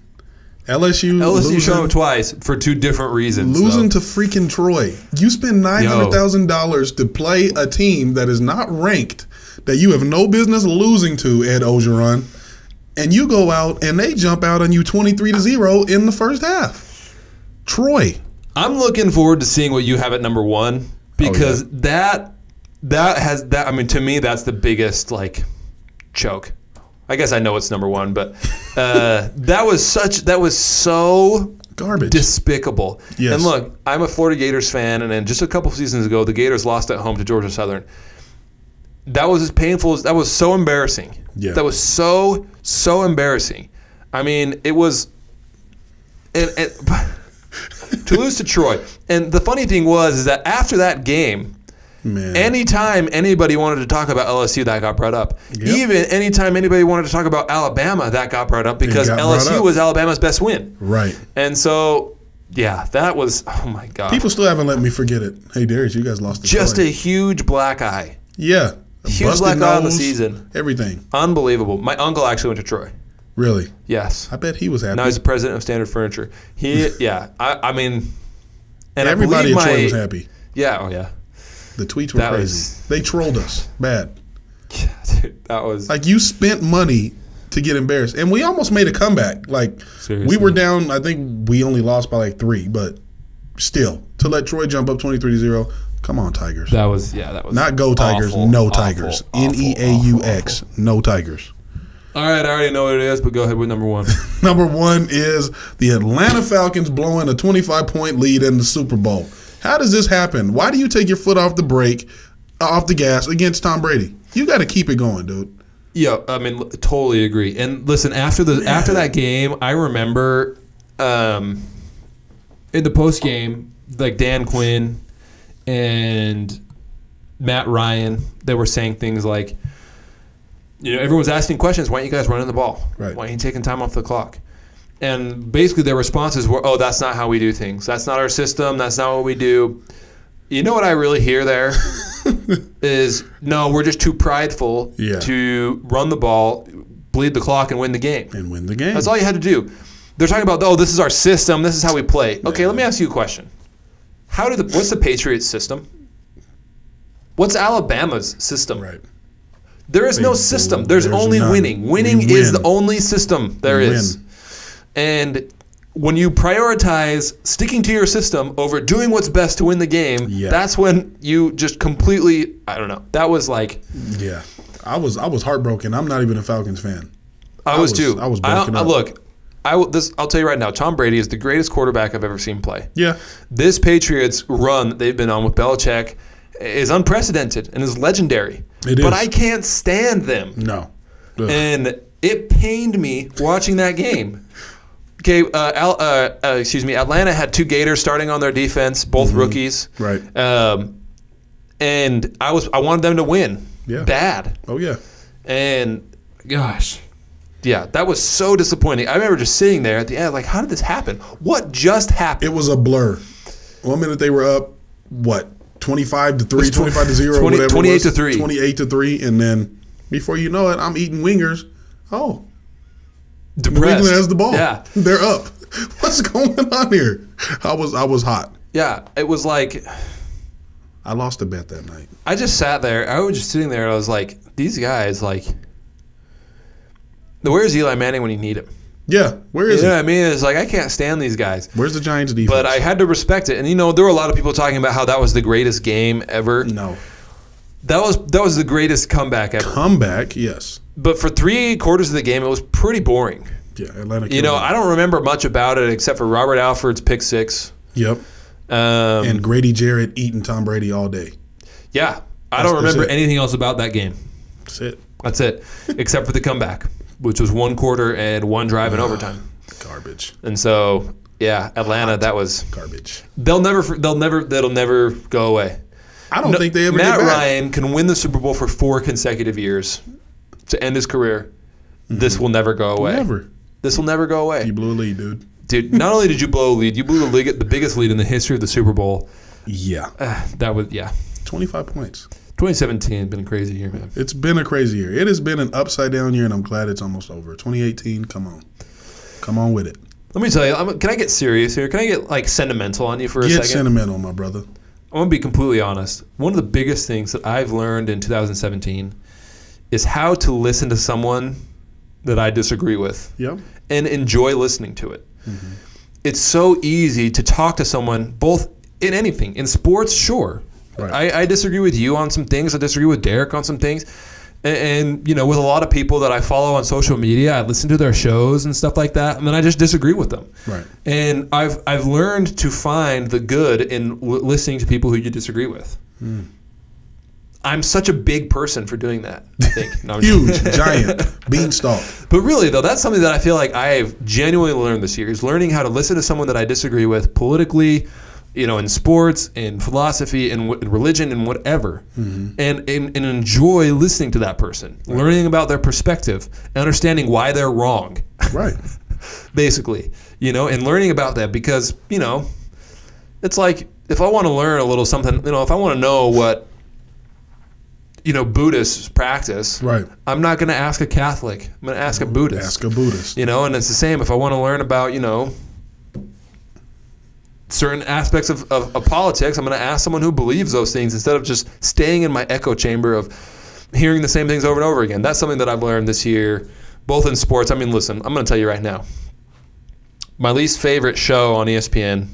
LSU showed up twice for 2 different reasons. Losing to freaking Troy. You spend $900,000 to play a team that is not ranked, that you have no business losing to, Ed Ogeron, and you go out and they jump out on you 23-0 in the first half. Troy. I'm looking forward to seeing what you have at number 1 because that I mean, to me, that's the biggest choke. I guess I know it's number 1, but that was so garbage, despicable. Yes. And look, I'm a Florida Gators fan, and then just a couple seasons ago, the Gators lost at home to Georgia Southern. That was as painful as that was so embarrassing. Yeah. That was so embarrassing. I mean, it was to lose to Troy. And the funny thing is that after that game, man, anytime anybody wanted to talk about LSU, that got brought up. Yep. Even anytime anybody wanted to talk about Alabama, that got brought up because LSU was Alabama's best win. Right. And so, yeah, that was, oh my God. People still haven't let me forget it. Hey, Darius, you guys lost the Just a huge black eye. Yeah. Huge black eye on the season. Everything. Unbelievable. My uncle actually went to Troy. Really? Yes. I bet he was happy. Now he's the president of Standard Furniture. I mean, and everybody in Troy was happy. Yeah, oh yeah. The tweets were crazy. They trolled us bad. Yeah, dude, that was you spent money to get embarrassed, and we almost made a comeback. Seriously. We were down. I think we only lost by 3, but still to let Troy jump up 23-0. Come on, Tigers. That was not go Tigers. Awful, no awful, Tigers. awful, Neaux. No Tigers. All right, I already know what it is, but go ahead with number 1. Number 1 is the Atlanta Falcons blowing a 25-point lead in the Super Bowl. How does this happen? Why do you take your foot off the brake, off the gas against Tom Brady? You got to keep it going, dude. Yeah, I mean, totally agree. And listen, after that game, I remember in the post game, Dan Quinn and Matt Ryan, they were saying things like, everyone's asking questions. Why aren't you guys running the ball? Right. Why aren't you taking time off the clock? And basically their responses were, oh, that's not how we do things. That's not our system. That's not what we do. You know what I really hear there is, no, we're just too prideful to run the ball, bleed the clock, and win the game. That's all you had to do. They're talking about, oh, this is our system. This is how we play. Okay, let me ask you a question. What's the Patriots system? What's Alabama's system? Right. There is no system. There's only none. winning. Winning is the only system there is. And when you prioritize sticking to your system over doing what's best to win the game, that's when you just completely, I don't know. That was yeah. I was heartbroken. I'm not even a Falcons fan. I was too. I was broken up. Look, I'll tell you right now, Tom Brady is the greatest quarterback I've ever seen play. Yeah. This Patriots run that they've been on with Belichick is unprecedented and is legendary. It is. But I can't stand them. No. Ugh. And it pained me watching that game. Okay, Atlanta had 2 Gators starting on their defense, both rookies. Right. And I wanted them to win. Yeah. Bad. Oh yeah. And gosh. Yeah, that was so disappointing. I remember just sitting there at the end, how did this happen? What just happened? It was a blur. 1 minute they were up, 25-3, 25-0, whatever. 28-3. 28-3, and then before you know it, I'm eating wingers. Oh. Depressed. New England has the ball. Yeah. They're up. What's going on here? I was hot. Yeah, it was I lost a bet that night. I just sat there. I was just sitting there, and I was like, these guys, where's Eli Manning when you need him? Yeah, where is he? You know what I mean? It's I can't stand these guys. Where's the Giants defense? But I had to respect it. And, there were a lot of people talking about how that was the greatest game ever. No. That was the greatest comeback ever. Comeback, yes. But for 3 quarters of the game, it was pretty boring. Yeah, Atlanta. I don't remember much about it except for Robert Alford's pick 6. Yep. And Grady Jarrett eating Tom Brady all day. Yeah. I don't remember anything else about that game. That's it. Except for the comeback, which was 1 quarter and 1 drive in overtime. Garbage. And so, Yeah, Atlanta. That was garbage. That'll never go away. I don't think they ever Matt get back. Ryan can win the Super Bowl for 4 consecutive years to end his career. Mm-hmm. This will never go away. Never. This will never go away. You blew a lead, dude. Dude, not only did you blow a lead, you blew the biggest lead in the history of the Super Bowl. Yeah. 25 points. 2017 has been a crazy year, man. It's been a crazy year. It has been an upside-down year, and I'm glad it's almost over. 2018, come on. Come on with it. Let me tell you, can I get serious here? Can I get, sentimental on you for a second? Get sentimental, my brother. I'm going to be completely honest. One of the biggest things that I've learned in 2017 is how to listen to someone that I disagree with and enjoy listening to it. Mm-hmm. It's so easy to talk to someone, both in anything. In sports, sure. Right. I disagree with you on some things. I disagree with Derek on some things. And with a lot of people that I follow on social media, I listen to their shows and stuff like that, and then I just disagree with them. Right. And I've learned to find the good in listening to people who you disagree with. Mm. I'm such a big person for doing that, I think. No, huge, giant, beanstalk. But really, though, that's something that I feel like I've genuinely learned this year, is learning how to listen to someone that I disagree with politically, in sports, in philosophy, in religion, and whatever, and enjoy listening to that person, learning about their perspective, and understanding why they're wrong. Right. Basically, and learning about that, because, it's like, if I want to learn a little something, if I want to know what, Buddhists practice, right, I'm not going to ask a Catholic. I'm going to ask a Buddhist. Ask a Buddhist. And it's the same if I want to learn about, certain aspects of politics, I'm going to ask someone who believes those things instead of just staying in my echo chamber of hearing the same things over and over again. That's something that I've learned this year, both in sports. I mean, listen, I'm going to tell you right now. My least favorite show on ESPN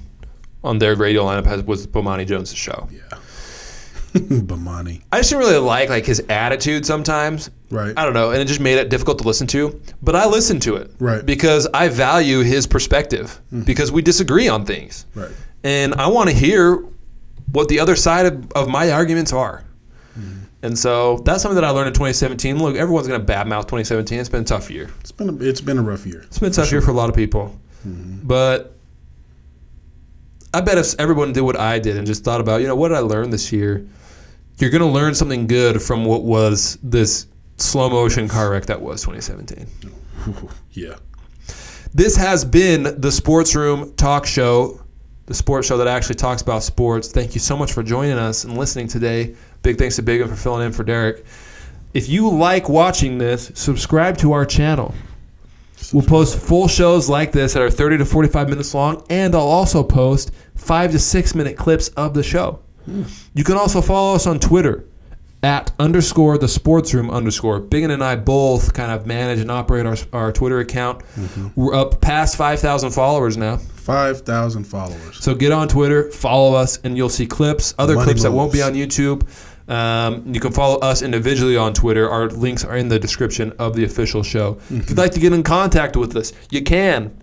on their radio lineup was Bomani Jones' show. Yeah. Bomani. I just didn't really like his attitude sometimes. Right. I don't know, and it just made it difficult to listen to. But I listened to it. Right. Because I value his perspective. Mm-hmm. Because we disagree on things. Right. And I want to hear what the other side of my arguments are. Mm-hmm. And so that's something that I learned in 2017. Look, everyone's going to badmouth 2017. It's been a tough year. It's been a rough year. It's been a tough year for a lot of people. Mm-hmm. But I bet if everyone did what I did and just thought about, what did I learn this year? You're going to learn something good from what was this slow motion car wreck that was 2017. Yeah. This has been the Sports Room Talk Show, the sports show that actually talks about sports. Thank you so much for joining us and listening today. Big thanks to Biggen for filling in for Derek. If you like watching this, subscribe to our channel. We'll post full shows like this that are 30 to 45 minutes long, and I'll also post 5 to 6 minute clips of the show. You can also follow us on Twitter @_the sports room _ Biggen and I both kind of manage and operate our Twitter account. Mm-hmm. We're up past 5,000 followers now. 5,000 followers. So get on Twitter, follow us, and you'll see clips, other clips that won't be on YouTube. You can follow us individually on Twitter. Our links are in the description of the official show. Mm-hmm. If you'd like to get in contact with us, you can.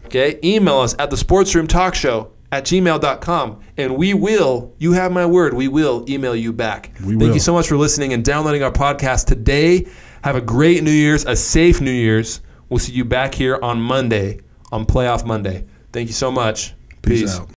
Okay, email us at thesportsroomtalkshow@gmail.com, and we will, you have my word, we will email you back. Thank you so much for listening and downloading our podcast today. Have a great New Year's, a safe New Year's. We'll see you back here on Monday, on Playoff Monday. Thank you so much. Peace out.